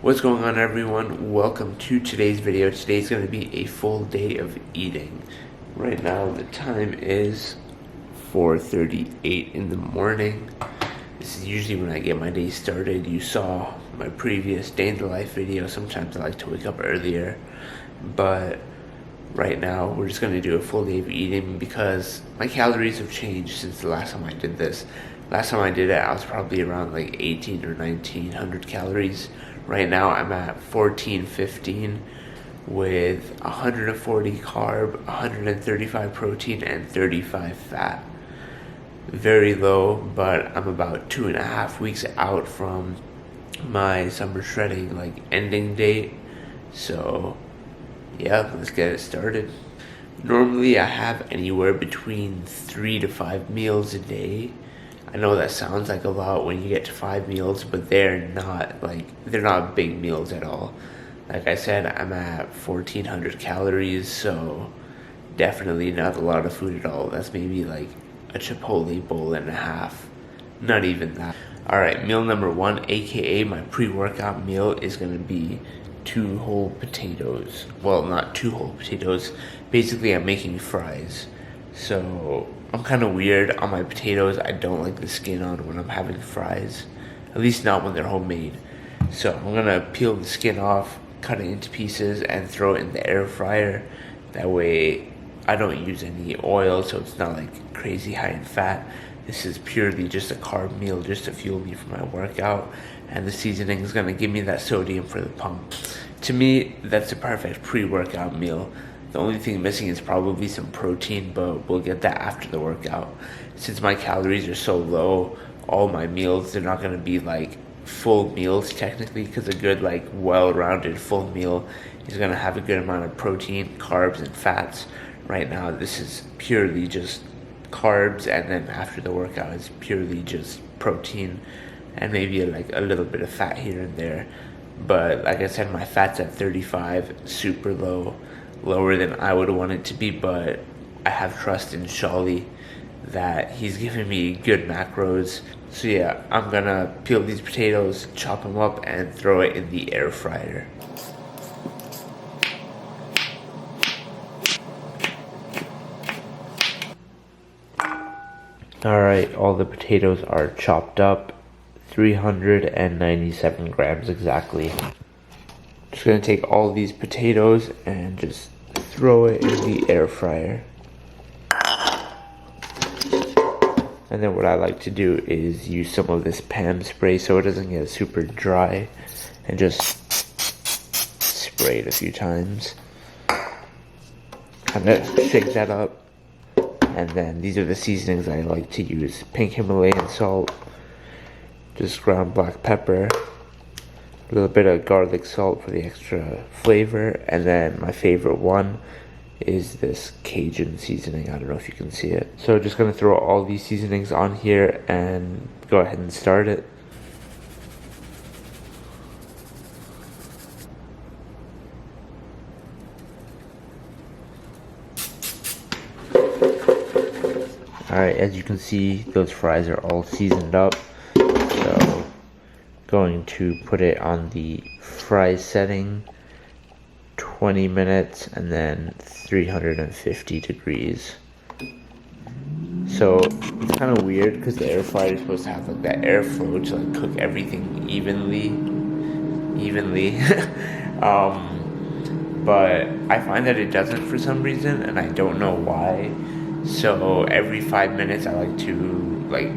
What's going on, everyone? Welcome to today's video. Today's going to be a full day of eating. Right now the time is 4:38 in the morning. This is usually when I get my day started. You saw my previous day in the life video. Sometimes I like to wake up earlier, but right now we're just going to do a full day of eating because my calories have changed since the last time I did this. Last time I did it, I was probably around like 18 or 1900 calories. Right now I'm at 1415 with 140 carb, 135 protein, and 35 fat. Very low, but I'm about 2.5 weeks out from my summer shredding ending date. So yeah, let's get it started. Normally I have anywhere between 3 to 5 meals a day. I know that sounds like a lot when you get to 5 meals, but they're not big meals at all. Like I said, I'm at 1400 calories, so definitely not a lot of food at all. That's maybe like a Chipotle bowl and a half. Not even that. Alright, meal number 1, aka my pre-workout meal, is gonna be 2 whole potatoes. Well, not 2 whole potatoes. Basically, I'm making fries. So I'm kind of weird on my potatoes. I don't like the skin on when I'm having fries, at least not when they're homemade. So I'm gonna peel the skin off, cut it into pieces, and throw it in the air fryer. That way I don't use any oil, so it's not like crazy high in fat. This is purely just a carb meal just to fuel me for my workout, and the seasoning is gonna give me that sodium for the pump. To me, that's a perfect pre-workout meal. The only thing missing is probably some protein, but we'll get that after the workout. Since my calories are so low, all my meals, they're not going to be like full meals technically, because a good well-rounded full meal is going to have a good amount of protein, carbs, and fats. Right now this is purely just carbs, and then after the workout it's purely just protein and maybe a little bit of fat here and there. But like I said, my fat's at 35, super low. Lower than I would want it to be, but I have trust in Shawley that he's giving me good macros. So yeah, I'm gonna peel these potatoes, chop them up, and throw it in the air fryer. Alright, all the potatoes are chopped up, 397 grams exactly. Just gonna take all these potatoes and just throw it in the air fryer. And then what I like to do is use some of this Pam spray so it doesn't get super dry, and just spray it a few times. Kind of shake that up. And then these are the seasonings I like to use: pink Himalayan salt, just ground black pepper, a little bit of garlic salt for the extra flavor, and then my favorite one is this Cajun seasoning. I don't know if you can see it. So just gonna throw all these seasonings on here and go ahead and start it. Alright, as you can see, those fries are all seasoned up. So going to put it on the fry setting, 20 minutes, and then 350 degrees. So it's kind of weird because the air fryer is supposed to have that airflow to cook everything evenly. But I find that it doesn't for some reason, and I don't know why. So every 5 minutes I like to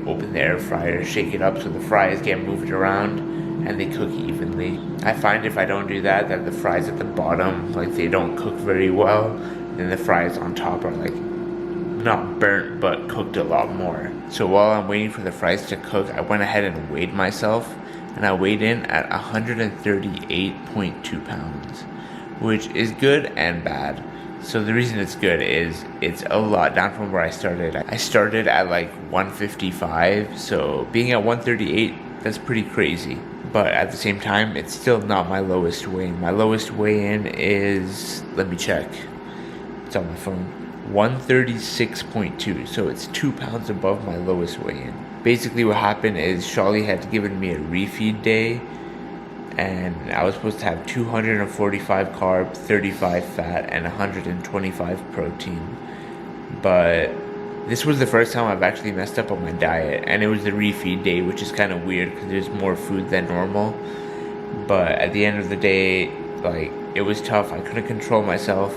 open the air fryer, shake it up so the fries get moved around and they cook evenly. I find if I don't do that the fries at the bottom, they don't cook very well, and the fries on top are not burnt but cooked a lot more. So while I'm waiting for the fries to cook, I went ahead and weighed myself, and I weighed in at 138.2 pounds, which is good and bad. So the reason it's good is it's a lot down from where I started. I started at 155, so being at 138, that's pretty crazy. But at the same time, it's still not my lowest weigh-in. My lowest weigh-in is, let me check, it's on my phone, 136.2, so it's 2 pounds above my lowest weigh-in. Basically what happened is Shawley had given me a refeed day, and I was supposed to have 245 carbs, 35 fat, and 125 protein. But this was the first time I've actually messed up on my diet, and it was the refeed day, which is kind of weird because there's more food than normal. But at the end of the day, like, it was tough. I couldn't control myself,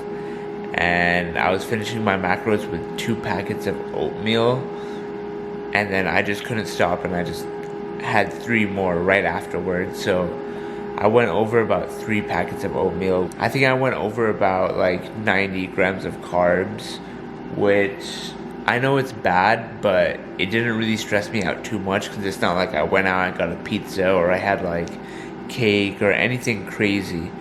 and I was finishing my macros with 2 packets of oatmeal, and then I just couldn't stop, and I just had 3 more right afterwards. So I went over about 3 packets of oatmeal. I think I went over about like 90 grams of carbs, which I know it's bad, but it didn't really stress me out too much because it's not like I went out and got a pizza or I had like cake or anything crazy.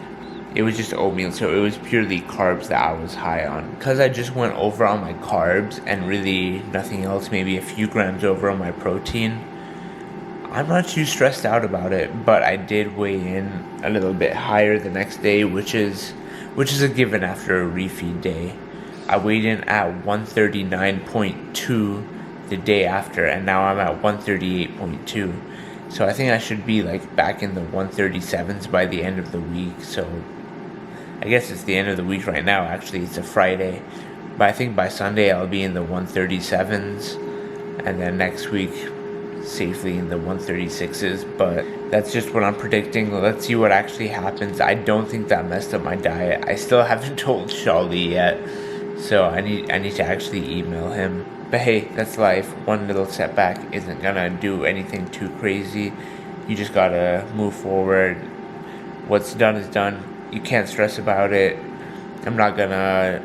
It was just oatmeal, so it was purely carbs that I was high on. Because I just went over on my carbs and really nothing else, maybe a few grams over on my protein, I'm not too stressed out about it. But I did weigh in a little bit higher the next day, which is a given after a refeed day. I weighed in at 139.2 the day after, and now I'm at 138.2. So I think I should be like back in the 137s by the end of the week. So I guess it's the end of the week right now. Actually, it's a Friday. But I think by Sunday I'll be in the 137s, and then next week safely in the 136s. But that's just what I'm predicting. Let's see what actually happens. I don't think that messed up my diet. I still haven't told Shawley yet, so I need to actually email him. But hey, that's life. One little setback isn't gonna do anything too crazy. You just gotta move forward. What's done is done. You can't stress about it. I'm not gonna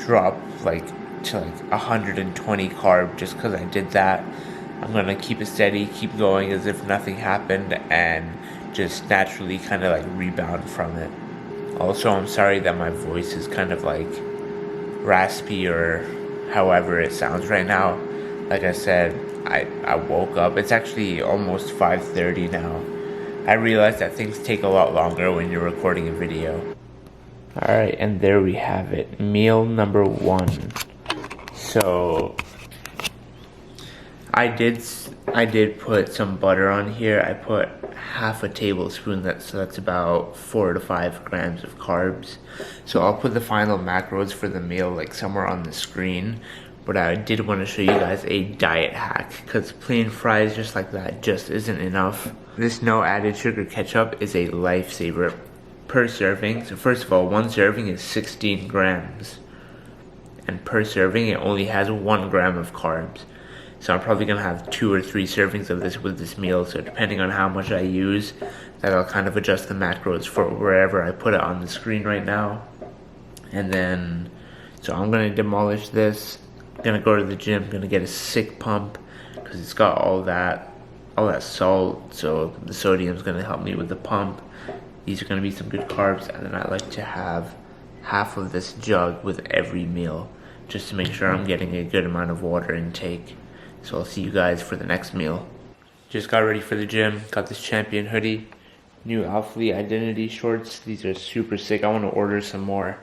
drop like to like 120 carb just because I did that. I'm gonna keep it steady, keep going as if nothing happened, and just naturally kind of like rebound from it. Also, I'm sorry that my voice is kind of like raspy or however it sounds right now. Like I said, I woke up. It's actually almost 5:30 now. I realized that things take a lot longer when you're recording a video. Alright, and there we have it. Meal number 1. So I did put some butter on here. I put half a tablespoon, so that's about 4 to 5 grams of carbs. So I'll put the final macros for the meal like somewhere on the screen. But I did want to show you guys a diet hack, because plain fries just like that just isn't enough. This no added sugar ketchup is a lifesaver per serving. So first of all, 1 serving is 16 grams. And per serving, it only has 1 gram of carbs. So I'm probably going to have 2 or 3 servings of this with this meal. So depending on how much I use, that'll kind of adjust the macros for wherever I put it on the screen right now. And then, so I'm going to demolish this. I'm going to go to the gym, going to get a sick pump because it's got all that salt. So the sodium is going to help me with the pump. These are going to be some good carbs. And then I like to have half of this jug with every meal, just to make sure I'm getting a good amount of water intake. So I'll see you guys for the next meal. Just got ready for the gym. Got this Champion hoodie. New Alphalete Identity shorts. These are super sick. I want to order some more.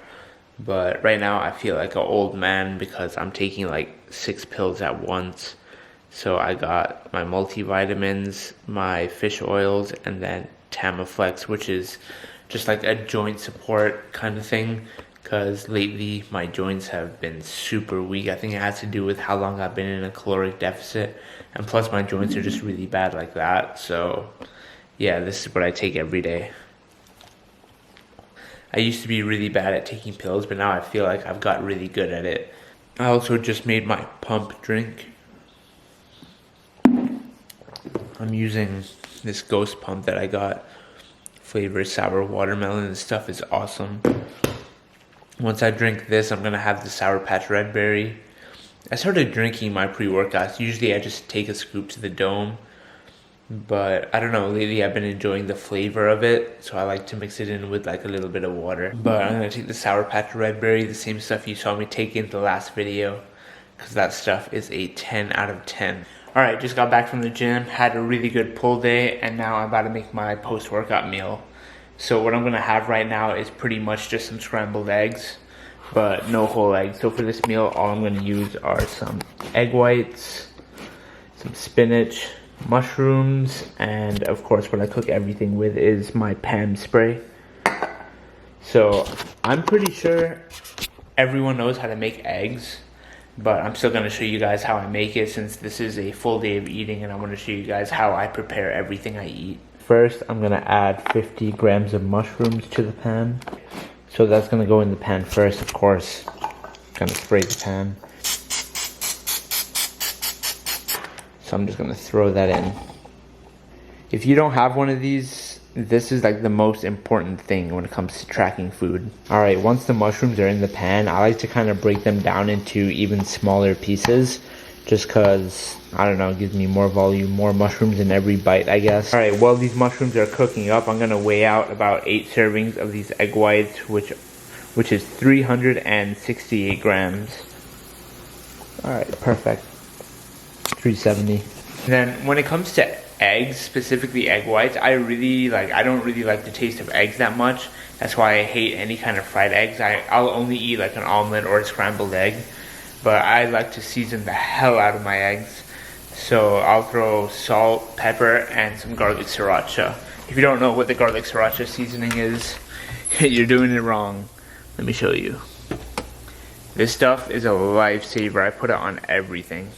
But right now I feel like an old man because I'm taking like 6 pills at once. So I got my multivitamins, my fish oils, and then Tamiflex, which is just like a joint support kind of thing. Because lately my joints have been super weak. I think it has to do with how long I've been in a caloric deficit. And plus my joints are just really bad like that. So yeah, this is what I take every day. I used to be really bad at taking pills, but now I feel like I've got really good at it. I also just made my pump drink. I'm using this Ghost pump that I got. Flavor sour watermelon. This stuff is awesome. Once I drink this, I'm going to have the Sour Patch Red Berry. I started drinking my pre-workouts. Usually I just take a scoop to the dome. But I don't know, lately I've been enjoying the flavor of it. So I like to mix it in with like a little bit of water. But I'm going to take the Sour Patch Red Berry, the same stuff you saw me take in the last video. Because that stuff is a 10 out of 10. Alright, just got back from the gym. Had a really good pull day. And now I'm about to make my post-workout meal. So what I'm going to have right now is pretty much just some scrambled eggs, but no whole eggs. So for this meal, all I'm going to use are some egg whites, some spinach, mushrooms, and of course what I cook everything with is my pan spray. So I'm pretty sure everyone knows how to make eggs, but I'm still going to show you guys how I make it since this is a full day of eating, and I want to show you guys how I prepare everything I eat. First, I'm going to add 50 grams of mushrooms to the pan. So that's going to go in the pan first, of course. Going to spray the pan. So I'm just going to throw that in. If you don't have one of these, this is like the most important thing when it comes to tracking food. Alright, once the mushrooms are in the pan, I like to kind of break them down into even smaller pieces. Just because, I don't know, it gives me more volume, more mushrooms in every bite, I guess. Alright, while these mushrooms are cooking up, I'm going to weigh out about 8 servings of these egg whites, which is 368 grams. Alright, perfect. 370. And then when it comes to eggs, specifically egg whites, I don't really like the taste of eggs that much. That's why I hate any kind of fried eggs. I'll only eat like an omelet or a scrambled egg. But I like to season the hell out of my eggs. So I'll throw salt, pepper, and some garlic sriracha. If you don't know what the garlic sriracha seasoning is, you're doing it wrong. Let me show you. This stuff is a lifesaver. I put it on everything.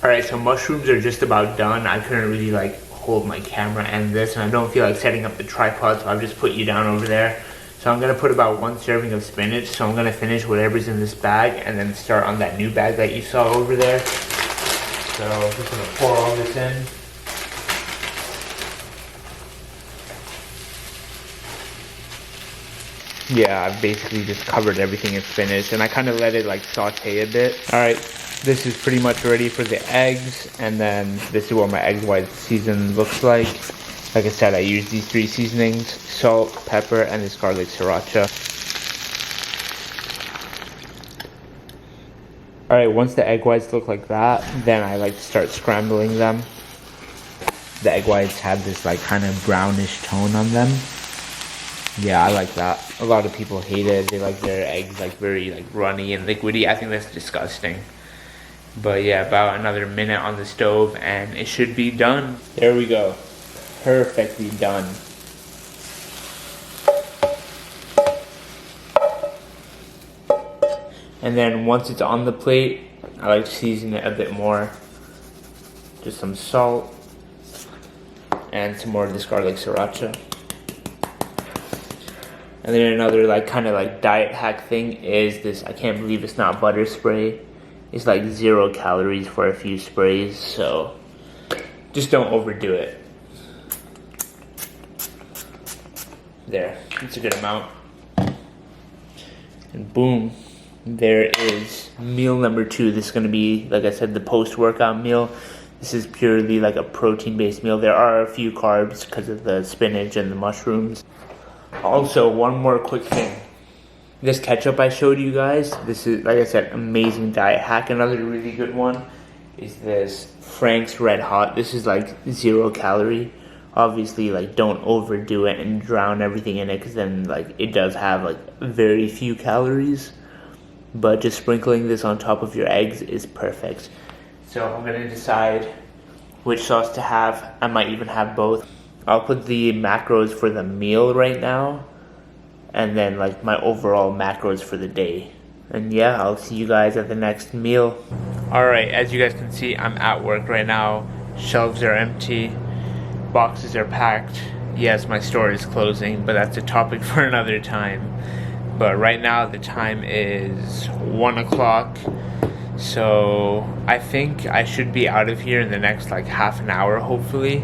Alright, so mushrooms are just about done. I couldn't really hold my camera and this, and I don't feel like setting up the tripod, so I've just put you down over there. So I'm going to put about 1 serving of spinach. So I'm going to finish whatever's in this bag and then start on that new bag that you saw over there. So I'm just going to pour all this in. Yeah, I've basically just covered everything in spinach, and I kind of let it saute a bit. Alright, this is pretty much ready for the eggs, and then this is what my egg white season looks like. Like I said, I use these 3 seasonings: salt, pepper, and this garlic sriracha. Alright, once the egg whites look like that, then I like to start scrambling them. The egg whites have this kind of brownish tone on them. Yeah, I like that. A lot of people hate it. They like their eggs very runny and liquidy. I think that's disgusting. But yeah, about another minute on the stove and it should be done. There we go. Perfectly done. And then once it's on the plate, I like to season it a bit more. Just some salt and some more of this garlic sriracha. And then another kind of diet hack thing is this. I can't believe it's not butter spray. It's 0 calories for a few sprays, so just don't overdo it. There, it's a good amount. And boom, there is meal number 2. This is going to be, like I said, the post-workout meal. This is purely a protein-based meal. There are a few carbs because of the spinach and the mushrooms. Also, one more quick thing. This ketchup I showed you guys, this is, like I said, amazing diet hack. Another really good one is this Frank's Red Hot. This is 0 calorie. Obviously, don't overdo it and drown everything in it, because then it does have very few calories. But just sprinkling this on top of your eggs is perfect. So I'm going to decide which sauce to have. I might even have both. I'll put the macros for the meal right now, and then my overall macros for the day. And yeah, I'll see you guys at the next meal. Alright, as you guys can see, I'm at work right now. Shelves are empty. Boxes are packed. Yes, my store is closing, but that's a topic for another time. But right now the time is 1 o'clock. So I think I should be out of here in the next half an hour, hopefully.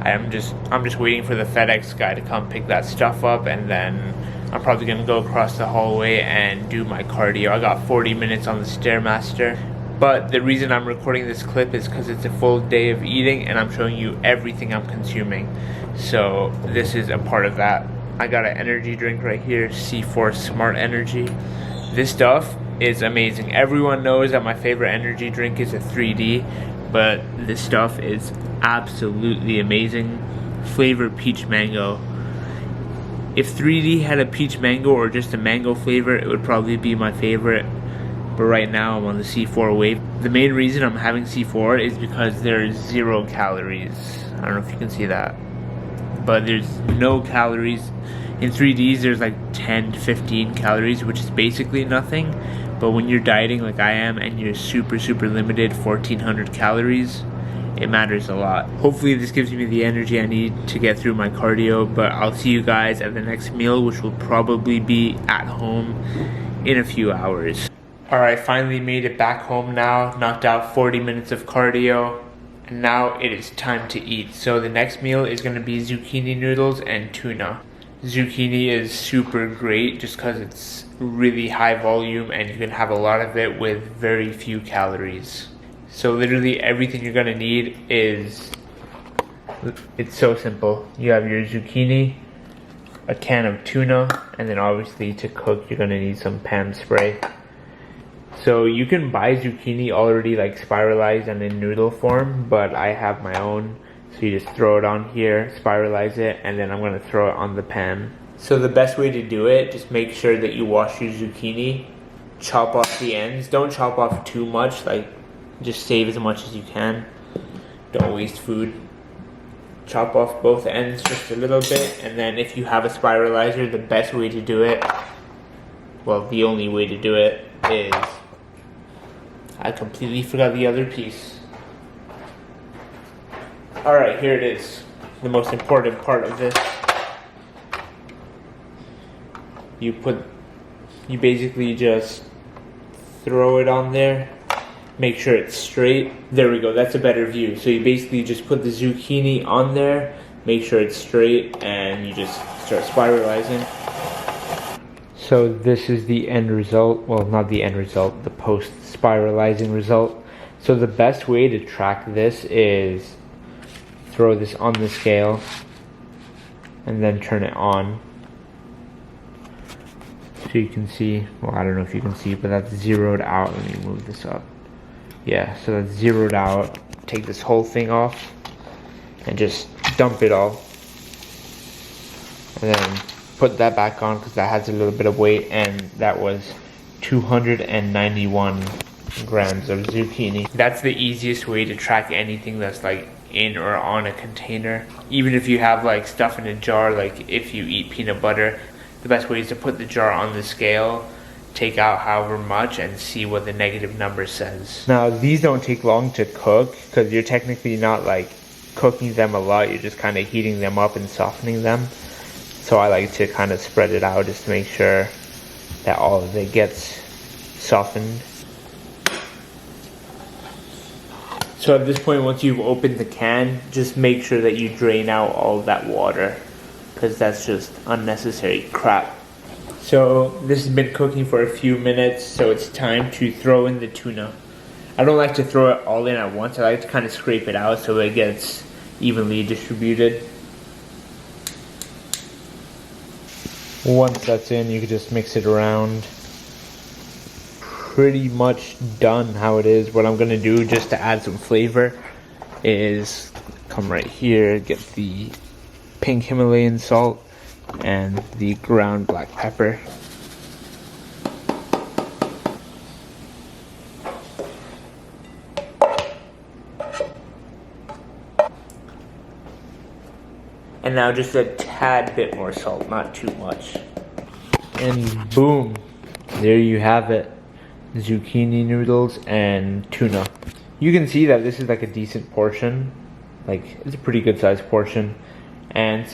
I'm just waiting for the FedEx guy to come pick that stuff up, and then I'm probably gonna go across the hallway and do my cardio. I got 40 minutes on the Stairmaster. But the reason I'm recording this clip is because it's a full day of eating and I'm showing you everything I'm consuming. So this is a part of that. I got an energy drink right here, C4 Smart Energy. This stuff is amazing. Everyone knows that my favorite energy drink is a 3D, but this stuff is absolutely amazing. Flavor peach mango. If 3D had a peach mango or just a mango flavor, it would probably be my favorite. but right now I'm on the C4 wave. The main reason I'm having C4 is because there's 0 calories. I don't know if you can see that, but there's no calories. In 3Ds there's like 10 to 15 calories, which is basically nothing. But when you're dieting like I am and you're super limited, 1400 calories, it matters a lot. Hopefully this gives me the energy I need to get through my cardio, but I'll see you guys at the next meal, which will probably be at home in a few hours. Alright, finally made it back home now, knocked out 40 minutes of cardio, and now it is time to eat. So the next meal is going to be zucchini noodles and tuna. Zucchini is super great just because it's really high volume and you can have a lot of it with very few calories. So literally everything you're gonna need is, it's so simple. You have your zucchini, a can of tuna, and then obviously to cook you're gonna need some pan spray. So you can buy zucchini already like spiralized and in noodle form, but I have my own. So you just throw it on here, spiralize it, and then I'm gonna throw it on the pan. So the best way to do it, just make sure that you wash your zucchini, chop off the ends. Don't chop off too much, like just save as much as you can. Don't waste food. Chop off both ends just a little bit, and then if you have a spiralizer, the best way to do it, well, the only way to do it is, I completely forgot the other piece. Alright, here it is. The most important part of this. You basically just throw it on there. Make sure it's straight. There we go, that's a better view. So you basically just put the zucchini on there, make sure it's straight, and you just start spiralizing. So this is the end result. Well, not the end result, the post-spiralizing result. So the best way to track this is throw this on the scale and then turn it on. So you can see, well, I don't know if you can see, but that's zeroed out. Let me move this up. Yeah, so that's zeroed out. Take this whole thing off and just dump it all. And then put that back on because that has a little bit of weight, and that was 291 grams of zucchini. That's the easiest way to track anything that's like in or on a container. Even if you have like stuff in a jar, like if you eat peanut butter, the best way is to put the jar on the scale, take out however much, and see what the negative number says. Now these don't take long to cook because you're technically not like cooking them a lot, you're just kind of heating them up and softening them. So I like to kind of spread it out just to make sure that all of it gets softened. So at this point, once you've opened the can, just make sure that you drain out all that water, because that's just unnecessary crap. So this has been cooking for a few minutes, so it's time to throw in the tuna. I don't like to throw it all in at once. I like to kind of scrape it out so it gets evenly distributed. Once that's in, you can just mix it around. Pretty much done how it is. What I'm gonna do just to add some flavor is come right here, get the pink Himalayan salt and the ground black pepper. And now just a tad bit more salt, not too much. And boom, there you have it. Zucchini noodles and tuna. You can see that this is like a decent portion. Like, it's a pretty good sized portion. And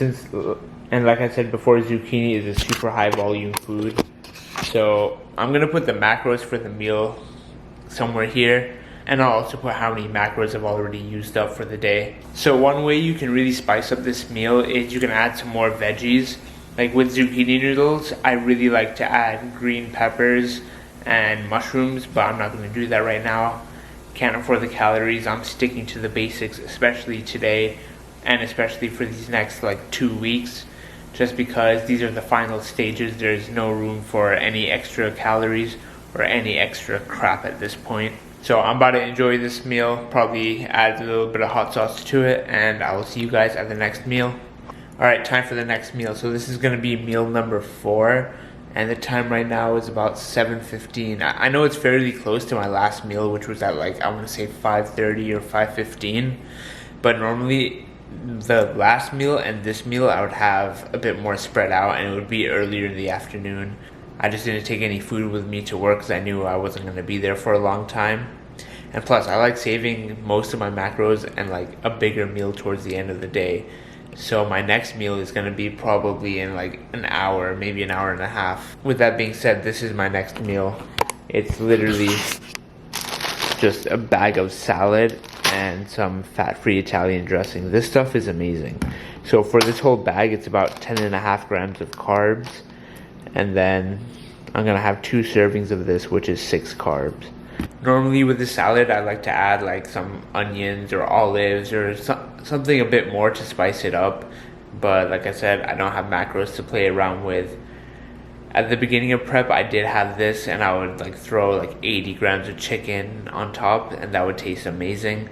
like I said before, zucchini is a super high volume food. So I'm gonna put the macros for the meal somewhere here. And I'll also put how many macros I've already used up for the day. So one way you can really spice up this meal is you can add some more veggies. Like with zucchini noodles, I really like to add green peppers and mushrooms, but I'm not going to do that right now. Can't afford the calories. I'm sticking to the basics, especially today, and especially for these next like 2 weeks, just because these are the final stages. There's no room for any extra calories or any extra crap at this point. So I'm about to enjoy this meal, probably add a little bit of hot sauce to it, and I will see you guys at the next meal. Alright, time for the next meal. So this is going to be meal number 4. and the time right now is about 7:15. I know it's fairly close to my last meal, which was at like, I want to say 5:30 or 5:15, but normally the last meal and this meal I would have a bit more spread out, and it would be earlier in the afternoon. I just didn't take any food with me to work because I knew I wasn't going to be there for a long time. And plus, I like saving most of my macros and like a bigger meal towards the end of the day. So my next meal is going to be probably in like an hour, maybe an hour and a half. With that being said, this is my next meal. It's literally just a bag of salad and some fat-free Italian dressing. This stuff is amazing. So for this whole bag, it's about 10.5 grams of carbs. And then I'm going to have 2 servings of this, which is 6 carbs. Normally with the salad, I like to add like some onions or olives or something a bit more to spice it up. But like I said, I don't have macros to play around with. At the beginning of prep, I did have this, and I would like throw like 80 grams of chicken on top, and that would taste amazing.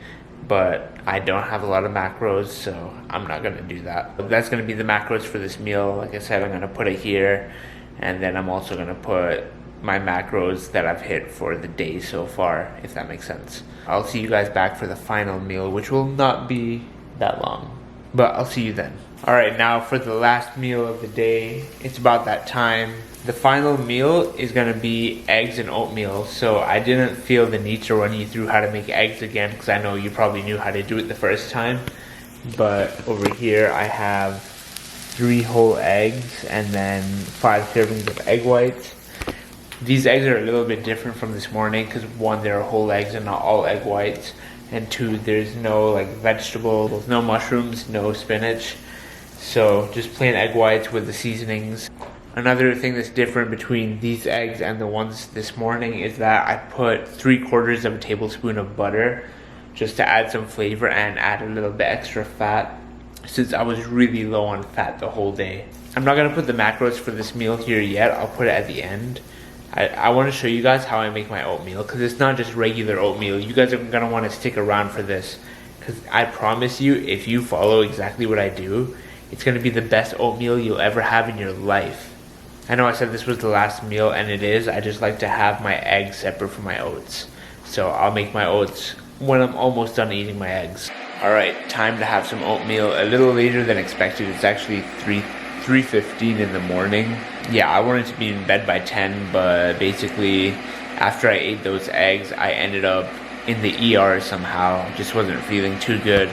But I don't have a lot of macros, so I'm not going to do that. But that's going to be the macros for this meal. Like I said, I'm going to put it here, and then I'm also going to put my macros that I've hit for the day so far, if that makes sense. I'll see you guys back for the final meal, which will not be that long, but I'll see you then. Alright, now for the last meal of the day. It's about that time. The final meal is going to be eggs and oatmeal, so I didn't feel the need to run you through how to make eggs again, because I know you probably knew how to do it the first time. But over here I have 3 whole eggs and then 5 servings of egg whites. These eggs are a little bit different from this morning because 1, they're whole eggs and not all egg whites, and 2, there's no like vegetables, no mushrooms, no spinach. So just plain egg whites with the seasonings. Another thing that's different between these eggs and the ones this morning is that I put 3/4 of a tablespoon of butter just to add some flavor and add a little bit extra fat, since I was really low on fat the whole day. I'm not going to put the macros for this meal here yet. I'll put it at the end. I want to show you guys how I make my oatmeal, because it's not just regular oatmeal. You guys are going to want to stick around for this, because I promise you, if you follow exactly what I do, it's going to be the best oatmeal you'll ever have in your life. I know I said this was the last meal, and it is. I just like to have my eggs separate from my oats. So I'll make my oats when I'm almost done eating my eggs. Alright, time to have some oatmeal. A little later than expected. It's actually 3:15 in the morning. Yeah, I wanted to be in bed by 10, but basically after I ate those eggs, I ended up in the ER somehow. Just wasn't feeling too good.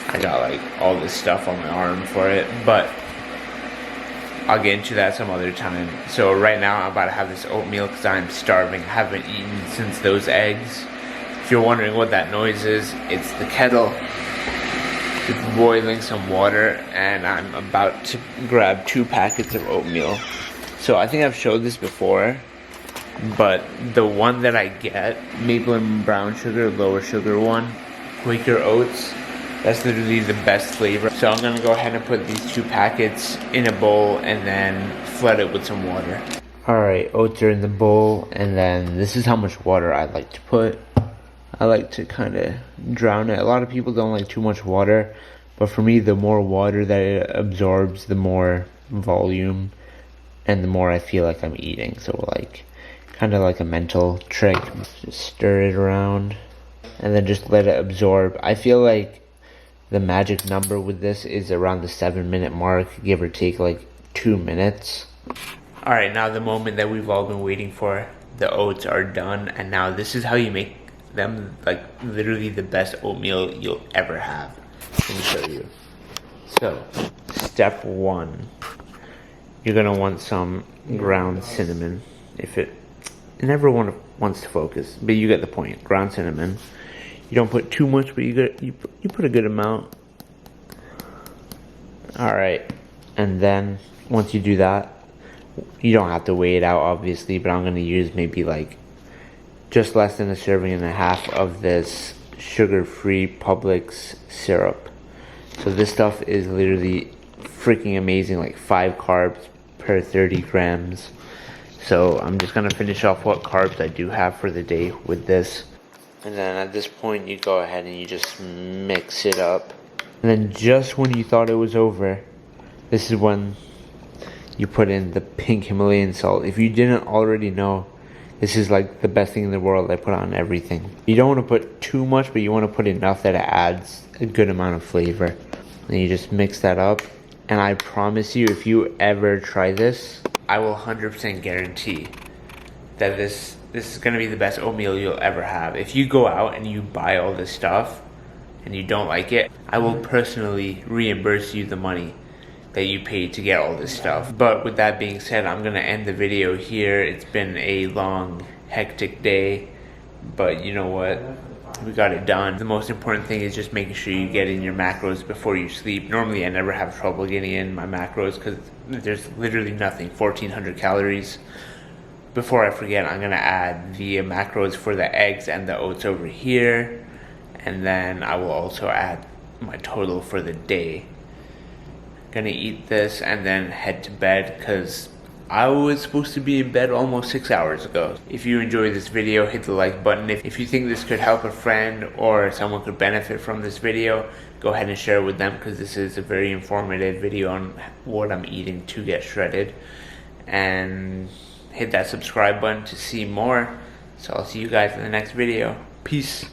I got like all this stuff on my arm for it, but I'll get into that some other time. So right now I'm about to have this oatmeal because I'm starving. I haven't eaten since those eggs. If you're wondering what that noise is, it's the kettle. It's boiling some water, and I'm about to grab 2 packets of oatmeal. So I think I've showed this before, but the one that I get, maple and brown sugar, lower sugar one, Quaker Oats, that's literally the best flavor. So I'm gonna go ahead and put these 2 packets in a bowl and then flood it with some water. Alright, oats are in the bowl, and then this is how much water I like to put. I like to kind of drown it. A lot of people don't like too much water, but for me, the more water that it absorbs, the more volume, and the more I feel like I'm eating. So like, kind of like a mental trick. Just stir it around, and then just let it absorb. I feel like the magic number with this is around the 7-minute mark, give or take like 2 minutes. Alright, now the moment that we've all been waiting for. The oats are done, and now this is how you make them, like literally the best oatmeal you'll ever have. Let me show you. So, step 1. You're gonna want some ground cinnamon. It never wants to focus, but you get the point. Ground cinnamon. You don't put too much, but you put a good amount. Alright, and then once you do that, you don't have to weigh it out obviously, but I'm going to use maybe like just less than a serving and a half of this sugar-free Publix syrup. So this stuff is literally freaking amazing, like 5 carbs per 30 grams. So I'm just going to finish off what carbs I do have for the day with this. And then at this point, you go ahead and you just mix it up. And then just when you thought it was over, this is when you put in the pink Himalayan salt. If you didn't already know, this is like the best thing in the world. I put on everything. You don't want to put too much, but you want to put enough that it adds a good amount of flavor. And you just mix that up. And I promise you, if you ever try this, I will 100% guarantee that this is going to be the best oatmeal you'll ever have. If you go out and you buy all this stuff and you don't like it, I will personally reimburse you the money that you paid to get all this stuff. But with that being said, I'm gonna end the video here. It's been a long, hectic day, but you know what? We got it done. The most important thing is just making sure you get in your macros before you sleep. Normally I never have trouble getting in my macros because there's literally nothing, 1400 calories. Before I forget, I'm gonna add the macros for the eggs and the oats over here, and then I will also add my total for the day. Gonna eat this and then head to bed because I was supposed to be in bed almost 6 hours ago. If you enjoyed this video, hit the like button. If you think this could help a friend or someone could benefit from this video, go ahead and share it with them because this is a very informative video on what I'm eating to get shredded. And hit that subscribe button to see more. So I'll see you guys in the next video. Peace.